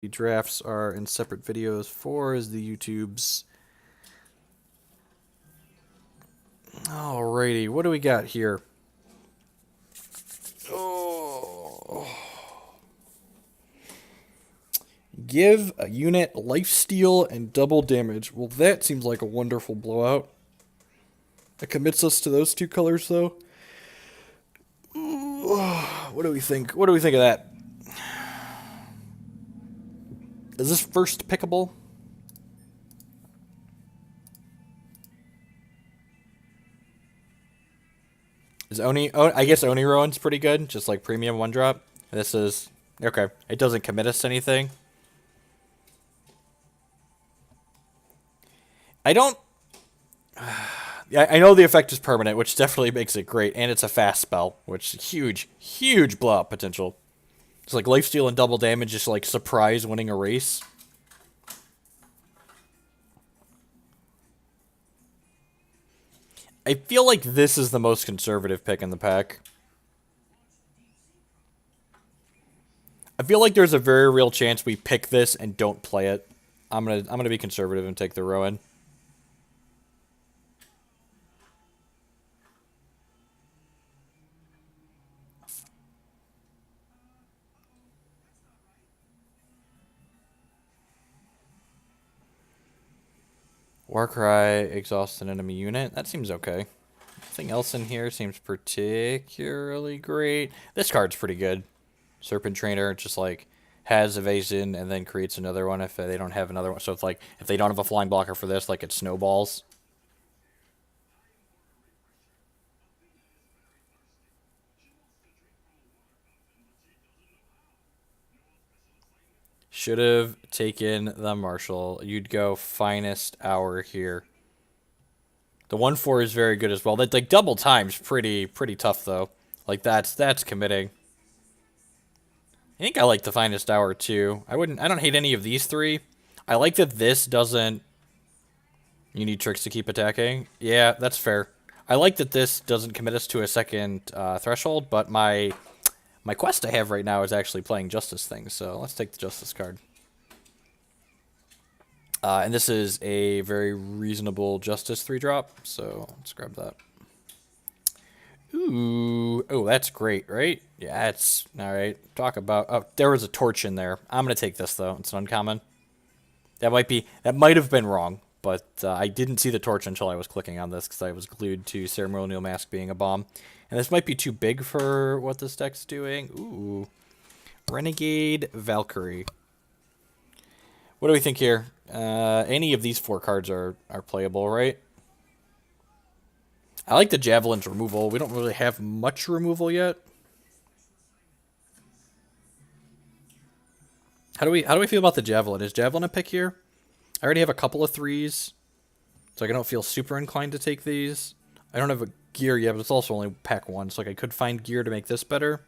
The drafts are in separate videos. 4 is the YouTubes. Alrighty, what do we got here? Oh. Give a unit lifesteal and double damage. Well, that seems like a wonderful blowout. It commits us to those two colors, though. What do we think? What do we think of that? Is this first pickable? Is Oni? Oh, I guess Oni Rowan's pretty good, just like premium one drop. This is okay. It doesn't commit us to anything. I don't. Yeah, I know the effect is permanent, which definitely makes it great, and it's a fast spell, which is huge, huge blow up potential. It's like lifesteal and double damage, just like surprise winning a race. I feel like this is the most conservative pick in the pack. I feel like there's a very real chance we pick this and don't play it. I'm gonna be conservative and take the Rowan. Warcry, exhaust an enemy unit. That seems okay. Nothing else in here seems particularly great. This card's pretty good. Serpent Trainer just like has evasion and then creates another one if they don't have another one. So it's like if they don't have a flying blocker for this, like it snowballs. Should have taken the Marshal. You'd go finest hour here. The 1/4 is very good as well. That like double time's pretty tough though. Like that's committing. I think I like the finest hour too. I don't hate any of these three. I like that this doesn't. You need tricks to keep attacking. Yeah, that's fair. I like that this doesn't commit us to a second threshold, but my quest I have right now is actually playing Justice things, so let's take the Justice card. And this is a very reasonable Justice 3-drop, so let's grab that. Ooh, oh, that's great, right? Yeah, it's all right. Talk about. Oh, there was a torch in there. I'm gonna take this though. It's an uncommon. That might have been wrong, but I didn't see the torch until I was clicking on this because I was glued to Ceremonial Mask being a bomb. And this might be too big for what this deck's doing. Ooh, Renegade Valkyrie. What do we think here? Any of these 4 cards are playable, right? I like the Javelin's removal. We don't really have much removal yet. How do we feel about the Javelin? Is Javelin a pick here? I already have a couple of 3s, so I don't feel super inclined to take these. I don't have a gear yet, but it's also only pack 1, so like I could find gear to make this better.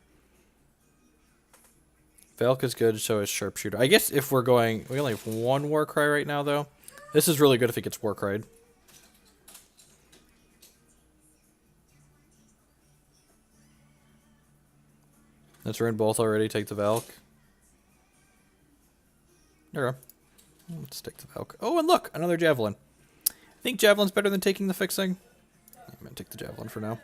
Valk is good, so is Sharpshooter. I guess if we're going... We only have 1 Warcry right now, though. This is really good if it gets Warcried. Let's run both already. Take the Valk. There. Let's take the Valk. Oh, and look! Another Javelin. I think Javelin's better than taking the fixing. I'm going to take the Javelin for now.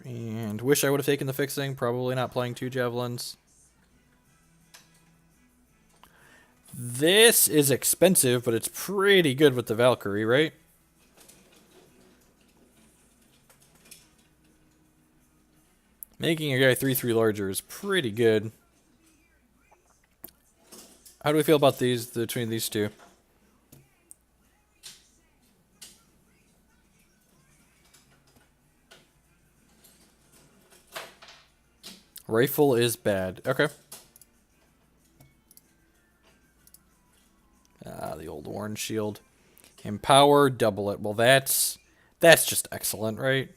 And wish I would have taken the fixing. Probably not playing 2 Javelins. This is expensive, but it's pretty good with the Valkyrie, right? Making a guy 3/3 larger is pretty good. How do we feel about these between these two? Rifle is bad. Okay. The old orange shield. Empower, double it. Well, that's just excellent, right?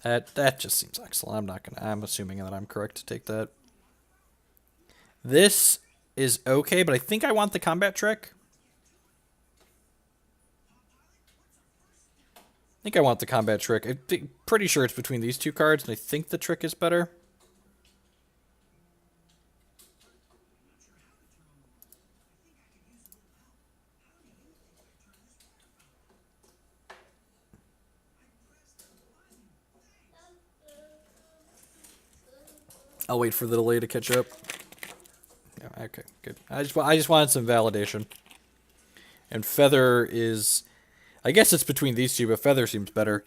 That just seems excellent. I'm assuming that I'm correct to take that. This is okay, but I think I want the combat trick. I think I want the combat trick. I'm pretty sure it's between these two cards, and I think the trick is better. I'll wait for the delay to catch up. Yeah, okay, good. I just wanted some validation. And Feather is, I guess it's between these two, but Feather seems better.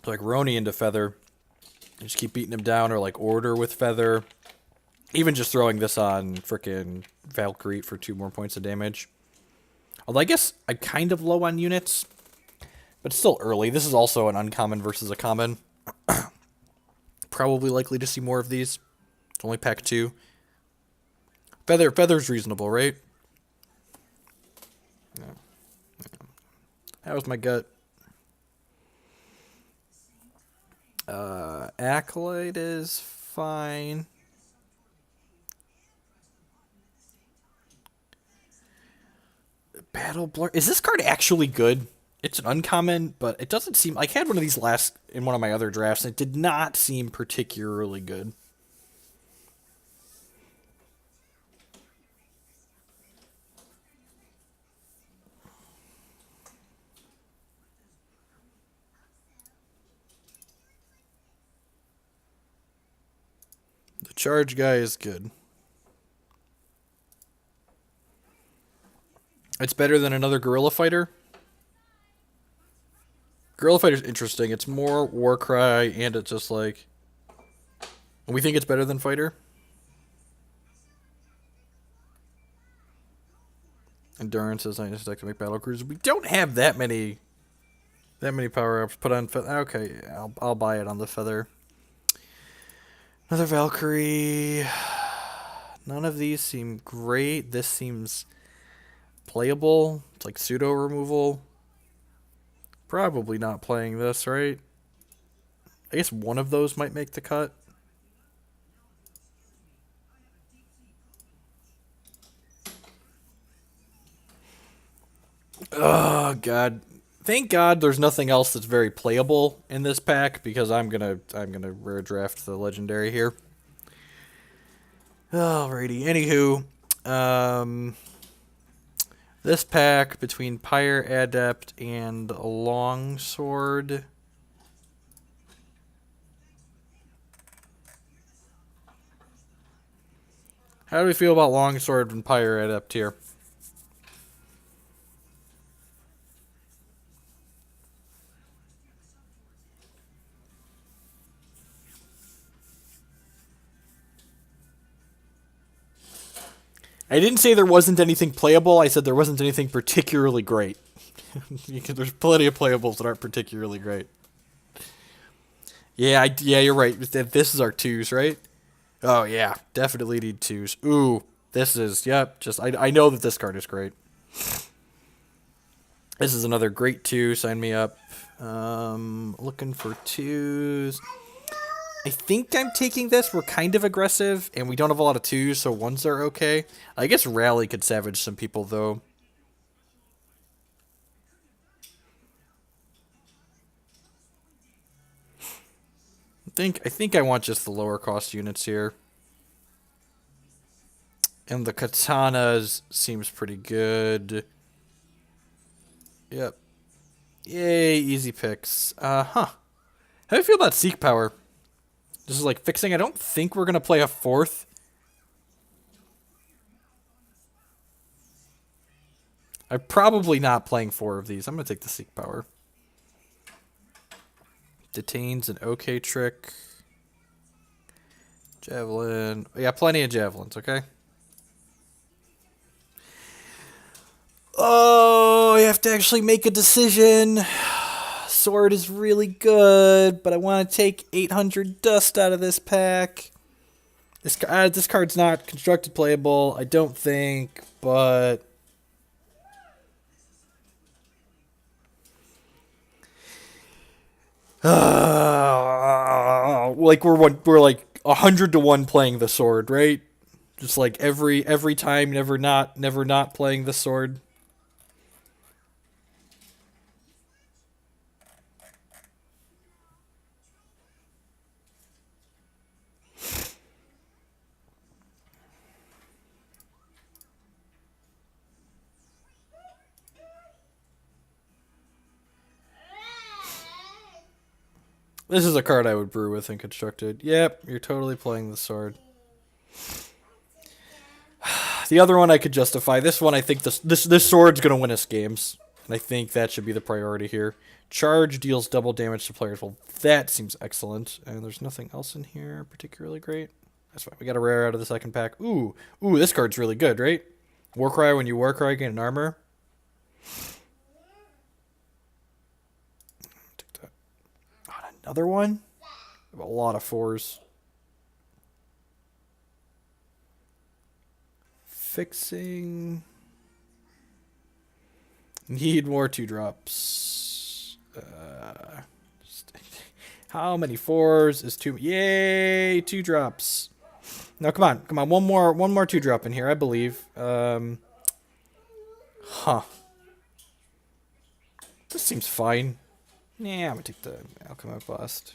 Like Roni into Feather, just keep beating him down, or like Order with Feather. Even just throwing this on frickin' Valkyrie for 2 more points of damage. Although I guess I'm kind of low on units, but it's still early. This is also an uncommon versus a common. Probably likely to see more of these. It's only pack 2. Feather's reasonable, right? Yeah. That was my gut. Acolyte is fine. Battle Blur. Is this card actually good? It's an uncommon, but it doesn't seem... I had one of these last in one of my other drafts, and it did not seem particularly good. The charge guy is good. It's better than another Guerrilla Fighter. Guerrilla Fighter's interesting. It's more Warcry, and it's just like... We think it's better than Fighter. Endurance is nice to make battle cruisers. We don't have that many power-ups put on Feather. Okay, I'll buy it on the Feather. Another Valkyrie. None of these seem great. This seems playable. It's like pseudo removal. Probably not playing this, right? I guess one of those might make the cut. Oh god. Thank God there's nothing else that's very playable in this pack, because I'm gonna rare draft the legendary here. Alrighty. Anywho, this pack between Pyre Adept and Longsword. How do we feel about Longsword and Pyre Adept here? I didn't say there wasn't anything playable. I said there wasn't anything particularly great. There's plenty of playables that aren't particularly great. Yeah, you're right. This is our 2s, right? Oh, yeah. Definitely need 2s. Ooh, this is, yep. Just I know that this card is great. This is another great 2. Sign me up. Looking for 2s. I think I'm taking this. We're kind of aggressive, and we don't have a lot of 2s, so 1s are okay. I guess Rally could savage some people, though. I think I want just the lower cost units here. And the katanas seems pretty good. Yep. Yay, easy picks. How do you feel about Seek Power? This is like fixing. I don't think we're going to play a 4th. I'm probably not playing 4 of these. I'm going to take the Seek Power. Detain's an okay trick. Javelin. Yeah, plenty of javelins, okay? Oh, I have to actually make a decision. Sword is really good, but I want to take 800 dust out of this pack. This card's not constructed playable, I don't think, but... like we're like 100 to 1 playing the sword, right? Just like every time, never not playing the sword. This is a card I would brew with in Constructed. Yep, you're totally playing the sword. The other one I could justify. This one, I think this sword's gonna win us games, and I think that should be the priority here. Charge deals double damage to players. Well, that seems excellent. And there's nothing else in here particularly great. That's fine. We got a rare out of the second pack. Ooh, this card's really good, right? Warcry. When you Warcry, gain an armor. Take that. Oh, another one. A lot of 4s. Fixing. Need more 2-drops. How many 4s is 2? Yay, 2-drops. No, come on. One more 2-drop in here, I believe. This seems fine. Yeah, I'm gonna take the Alchemite Bust.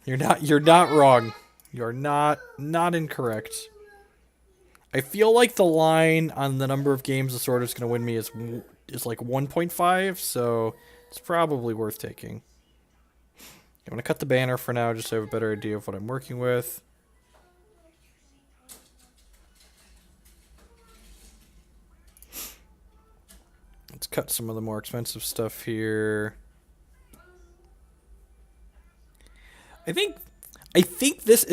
You're not wrong. You're not incorrect. I feel like the line on the number of games the sword is going to win me is like 1.5, so it's probably worth taking. I'm going to cut the banner for now just to have a better idea of what I'm working with. Let's cut some of the more expensive stuff here. I think this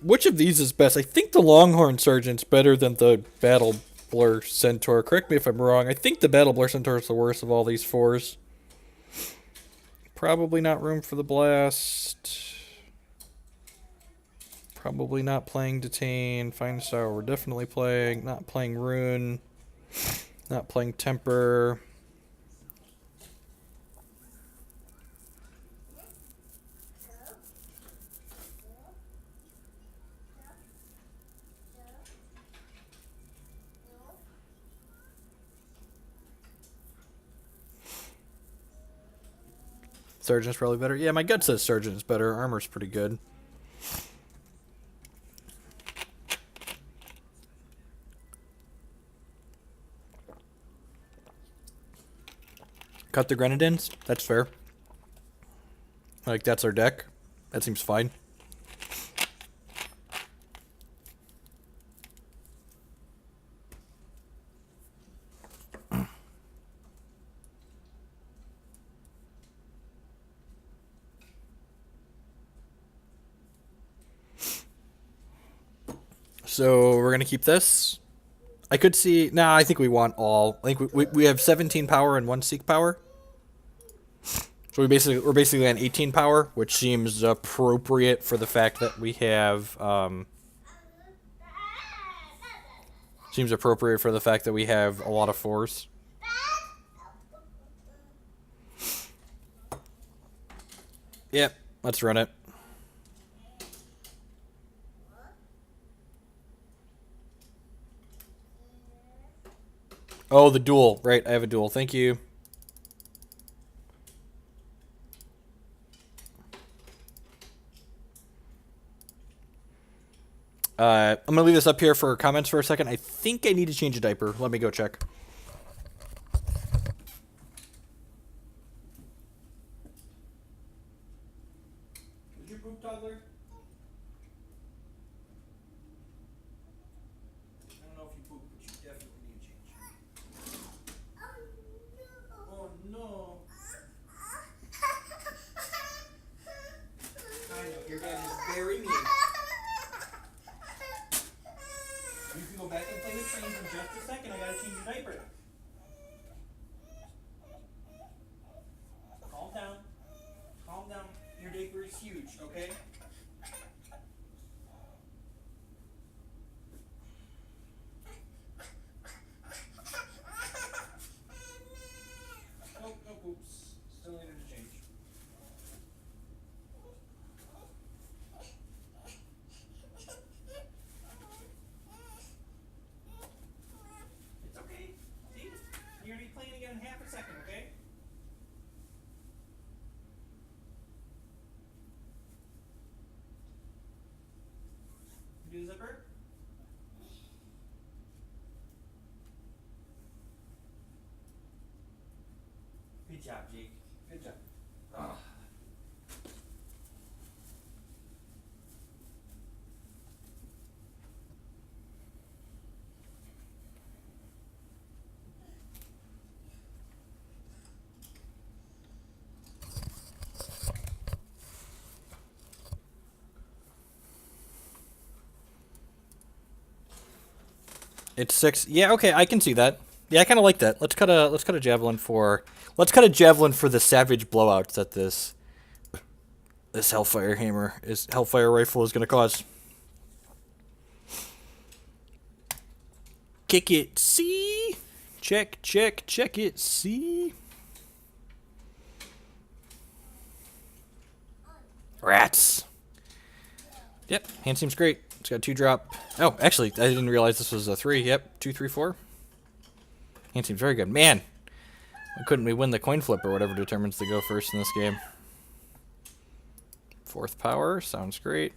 which of these is best? I think the Longhorn Sergeant's better than the Battle Blur Centaur. Correct me if I'm wrong. I think the Battle Blur Centaur is the worst of all these 4s. Probably not Room for the Blast. Probably not playing Detain. Finest Hour we're definitely playing. Not playing Rune. Not playing Temper. Sergeant's probably better. Yeah, my gut says Sergeant is better. Armor's pretty good. Cut the Grenadins. That's fair. Like, that's our deck. That seems fine. So we're going to keep this. I could see... Nah, I think we want all. I think we have 17 power and 1 Seek power. So we're basically on 18 power, which seems appropriate for the fact that we have... seems appropriate for the fact that we have a lot of 4s. Yep, let's run it. Oh, the duel. Right, I have a duel. Thank you. I'm going to leave this up here for comments for a second. I think I need to change a diaper. Let me go check. Did you poop, toddler? I don't know if you pooped, but you definitely need to change. Oh, no. I know, your dad is very mean. You can go back and play with trains in just a second. I gotta change your diaper. Calm down. Calm down. Your diaper is huge, okay? Nope, no poops. Still needed to change. It's okay. See? You're gonna be playing again in half a second, okay? Do the zipper? job, Jake. Good job. Oh. It's 6. Yeah, okay, I can see that. Yeah, I kind of like that. Let's cut a javelin for the savage blowouts that this Hellfire rifle is going to cause. Kick it, see? Check it, see? Rats. Yep, hand seems great. It's got 2 drop. Oh, actually, I didn't realize this was a 3. Yep, 2, 3, 4. Hand seems very good. Man, why couldn't we win the coin flip or whatever determines to go first in this game? 4th power, sounds great.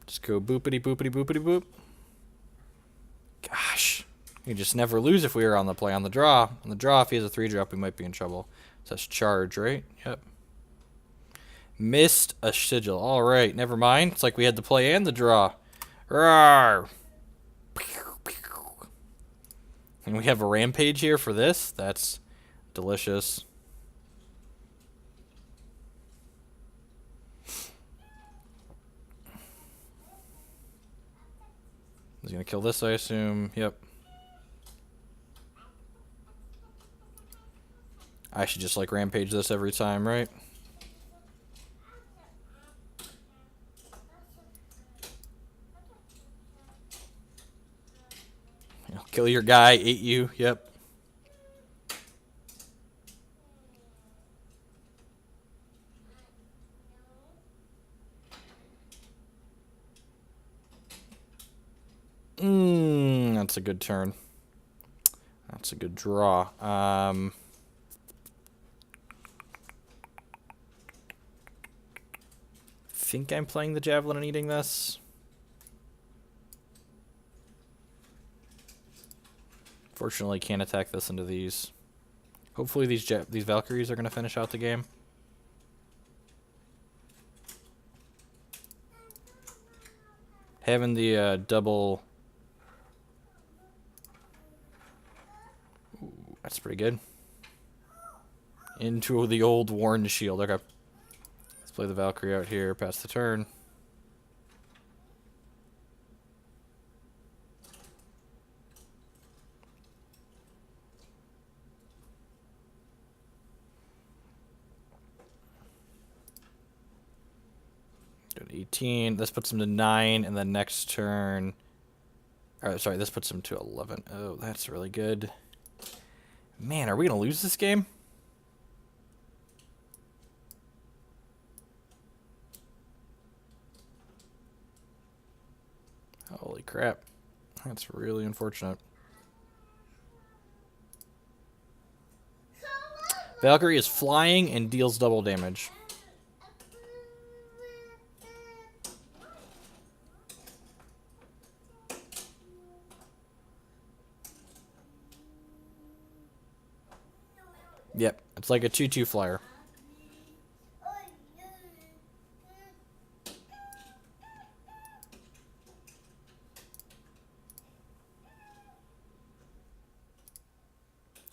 Just go boopity boopity boopity boop. Gosh, you just never lose if we were on the play. On the draw, if he has a 3 drop, we might be in trouble. So that's charge, right? Yep. Missed a sigil. All right, never mind. It's like we had the play and the draw. Rawr. And we have a rampage here for this. That's delicious. He's gonna kill this, I assume. Yep. I should just like rampage this every time, right? Kill your guy, ate you. Yep. That's a good turn. That's a good draw. Think I'm playing the javelin and eating this. Fortunately, can't attack this into these. Hopefully these Valkyries are going to finish out the game. Having the double... Ooh, that's pretty good. Into the old Warren shield. Okay. Let's play the Valkyrie out here, pass the turn. Go to 18. This puts him to 9, and then next turn... sorry, this puts him to 11. Oh, that's really good. Man, are we going to lose this game? Holy crap. That's really unfortunate. Valkyrie is flying and deals double damage. Yep, it's like a 2/2 flyer.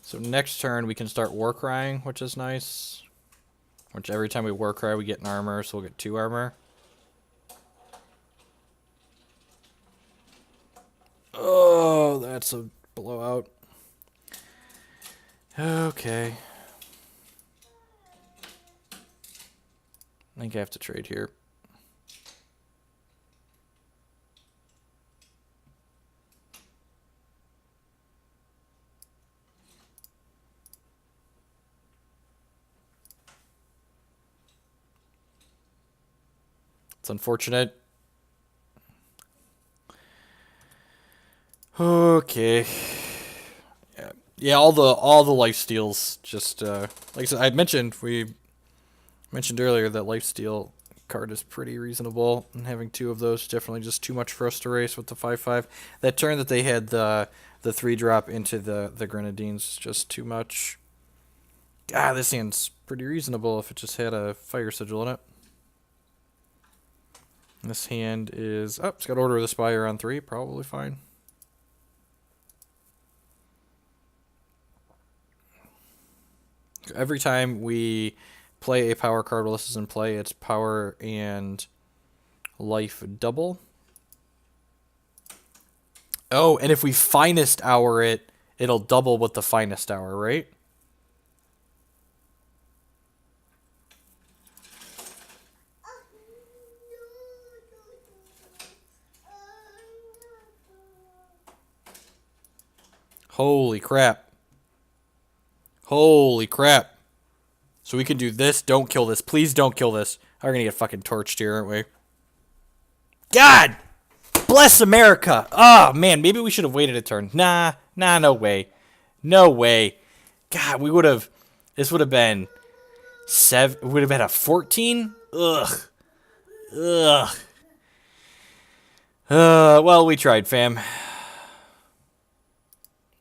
So next turn we can start war crying, which is nice. Which every time we war cry we get an armor, so we'll get 2 armor. Oh, that's a blowout. Okay. I think I have to trade here. It's unfortunate. Okay. Yeah, all the life steals just like I said, we mentioned earlier that lifesteal card is pretty reasonable, and having 2 of those definitely just too much for us to race with the 5/5. That turn that they had the 3 drop into the Grenadines is just too much. Ah, this hand's pretty reasonable if it just had a fire sigil in it. This hand is... Oh, it's got Order of the Spire on 3. Probably fine. Every time we play a power card while this is in play, it's power and life double. Oh, and if we finest hour it, it'll double with the finest hour, right? Holy crap. Holy crap. So we can do this. Don't kill this. Please don't kill this. We're going to get fucking torched here, aren't we? God! Bless America! Oh, man. Maybe we should have waited a turn. Nah, no way. No way. God, we would have... This would have been... Would have been a 14? Ugh. Ugh. Well, we tried, fam.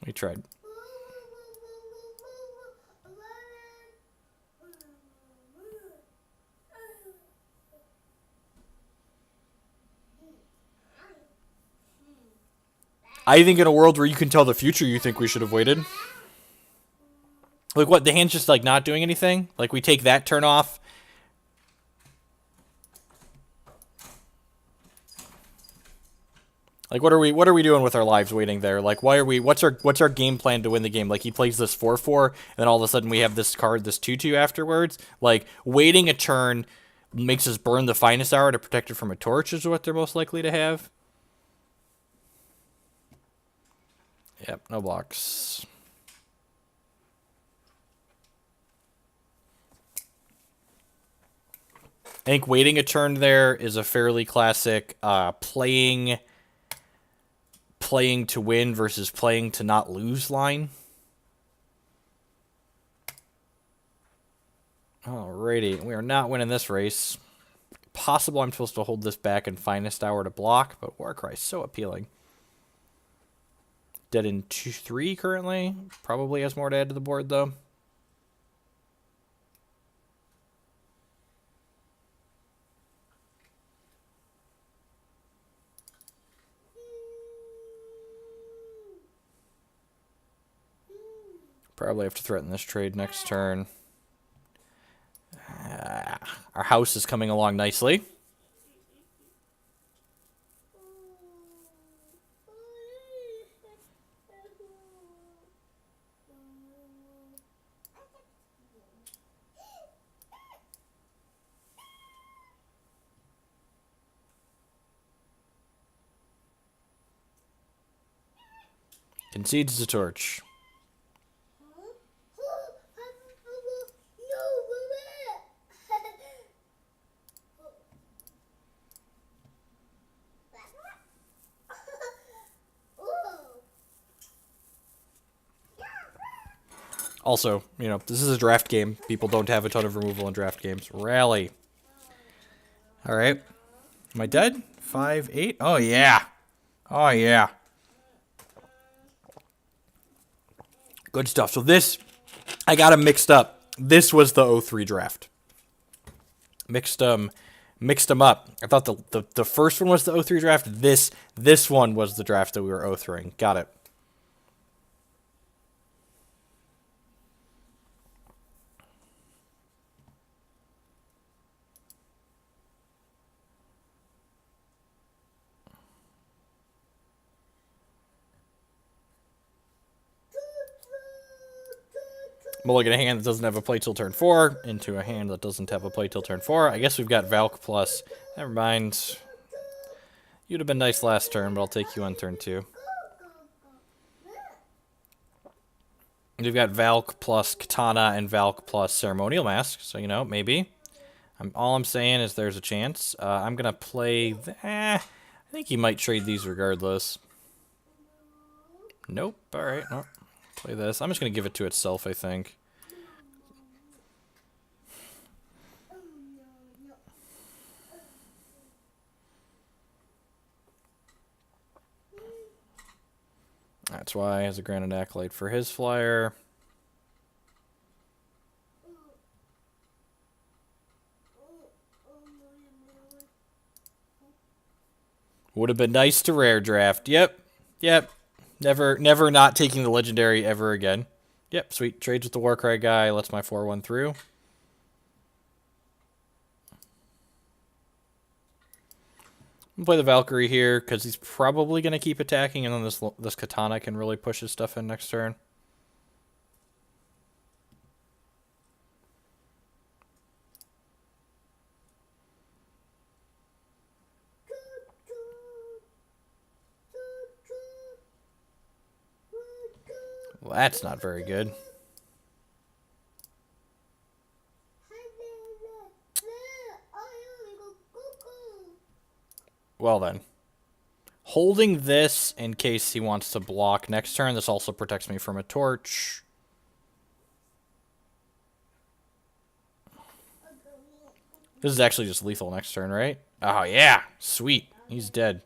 We tried. I think in a world where you can tell the future, you think we should have waited. Like, what? The hand's just, like, not doing anything? Like, we take that turn off. Like, what are we doing with our lives waiting there? Like, why are we... What's our game plan to win the game? Like, he plays this 4-4, and then all of a sudden we have this card, this 2-2 afterwards. Like, waiting a turn makes us burn the finest hour to protect it from a torch is what they're most likely to have. Yep, no blocks. I think waiting a turn there is a fairly classic playing to win versus playing to not lose line. Alrighty, we are not winning this race. Possible I'm supposed to hold this back in finest hour to block, but Warcry is so appealing. Dead in 2-3 currently. Probably has more to add to the board, though. Probably have to threaten this trade next turn. Our house is coming along nicely. Concedes the torch. Also, you know, this is a draft game. People don't have a ton of removal in draft games. Rally. All right. Am I dead? 5-8? Oh, yeah. Oh, yeah. Good stuff. So this, I got them mixed up. This was the 03 draft. Mixed them up. I thought the first one was the 03 draft. This one was the draft that we were 03ing. Got it. Mulligan a hand that doesn't have a play till turn 4 into a hand that doesn't have a play till turn 4. I guess we've got Valk plus. Never mind. You'd have been nice last turn, but I'll take you on turn 2. We've got Valk plus Katana and Valk plus Ceremonial Mask, so, you know, maybe. All I'm saying is there's a chance. I'm going to play... I think he might trade these regardless. Nope. All right. Nope. Play this. I'm just going to give it to itself, I think. That's why he has a Granite Acolyte for his flyer. Would have been nice to rare draft. Yep. Yep. Never not taking the legendary ever again. Yep, sweet. Trades with the Warcry guy. Lets my 4-1 through. I'm gonna play the Valkyrie here because he's probably going to keep attacking, and then this Katana can really push his stuff in next turn. Well, that's not very good. Well then. Holding this in case he wants to block next turn. This also protects me from a torch. This is actually just lethal next turn, right? Oh, yeah. Sweet. He's dead.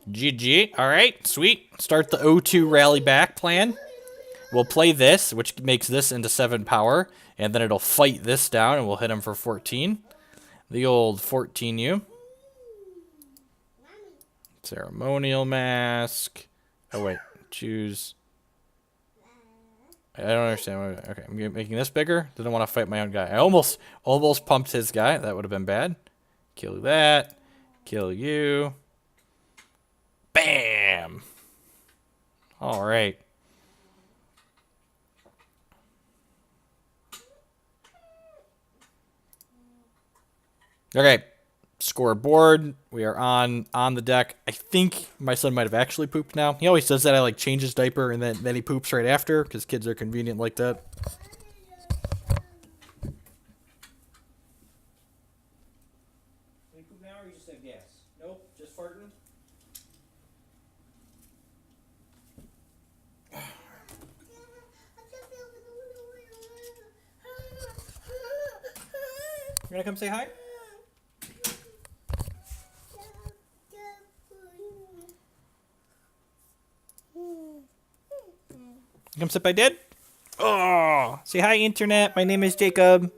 GG. All right. Sweet. Start the O2 rally back plan. We'll play this, which makes this into 7 power, and then it'll fight this down, and we'll hit him for 14. The old 14U. Ceremonial mask. Oh, wait. Choose. I don't understand. Okay, I'm making this bigger. Didn't want to fight my own guy. I almost pumped his guy. That would have been bad. Kill that. Kill you. Bam! All right. Okay. Scoreboard. We are on the deck. I think my son might have actually pooped now. He always does that. I like change his diaper and then he poops right after because kids are convenient like that. You poop now or you just have gas? Nope, just farting. You gonna come say hi? Come sit by Dad? Oh, say hi, Internet. My name is Jacob.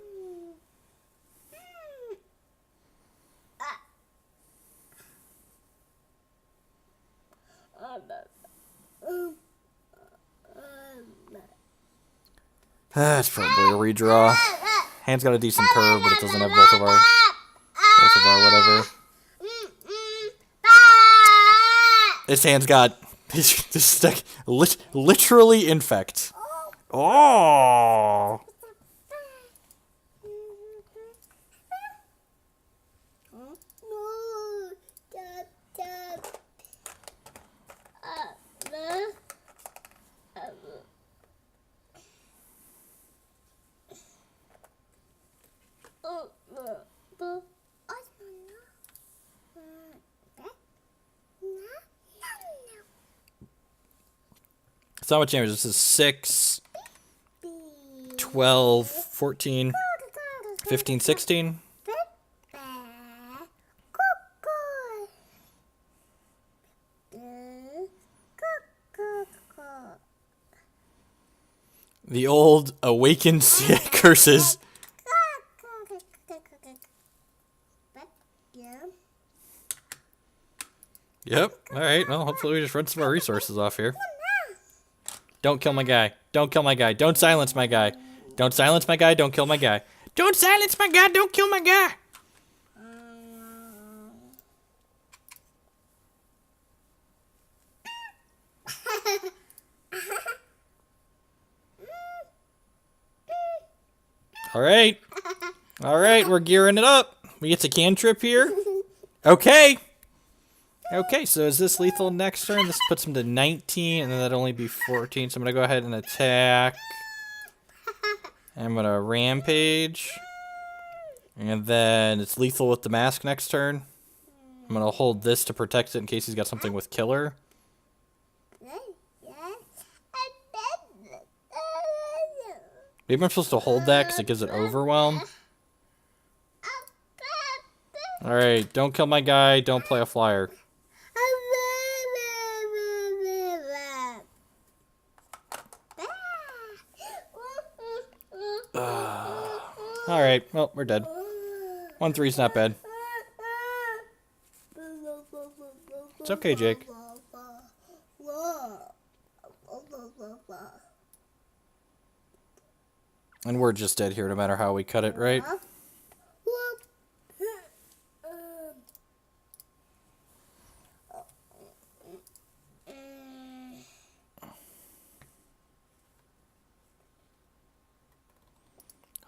That's probably a redraw. Hand's got a decent curve, but it doesn't have both of our whatever. This hand's got this deck literally infect. Oh. So how much damage? This is 6, 12, 14, 15, 16. The old awakened curses. Yep. All right. Well, hopefully we just run some more resources off here. Don't kill my guy. Don't kill my guy. Don't silence my guy. Don't silence my guy. Don't kill my guy. Don't silence my guy. Don't kill my guy. All right. All right. We're gearing it up. We get to cantrip here. Okay. Okay, so is this lethal next turn? This puts him to 19, and then that'd only be 14. So I'm going to go ahead and attack. I'm going to rampage. And then it's lethal with the mask next turn. I'm going to hold this to protect it in case he's got something with killer. Maybe I'm supposed to hold that because it gives it overwhelm. Alright, don't kill my guy. Don't play a flyer. Alright, well, we're dead. 1-3's not bad. It's okay, Jake. And we're just dead here no matter how we cut it, right?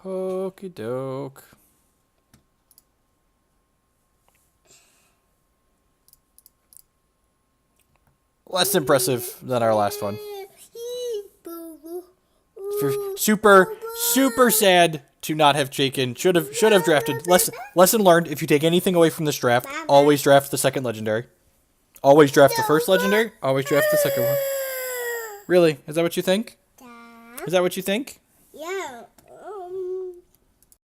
Okie doke. Less impressive than our last one. Super sad to not have taken. Should have drafted. Lesson learned: if you take anything away from this draft, always draft the second legendary. Always draft the first legendary. Always draft the second one. Really? Is that what you think? Is that what you think?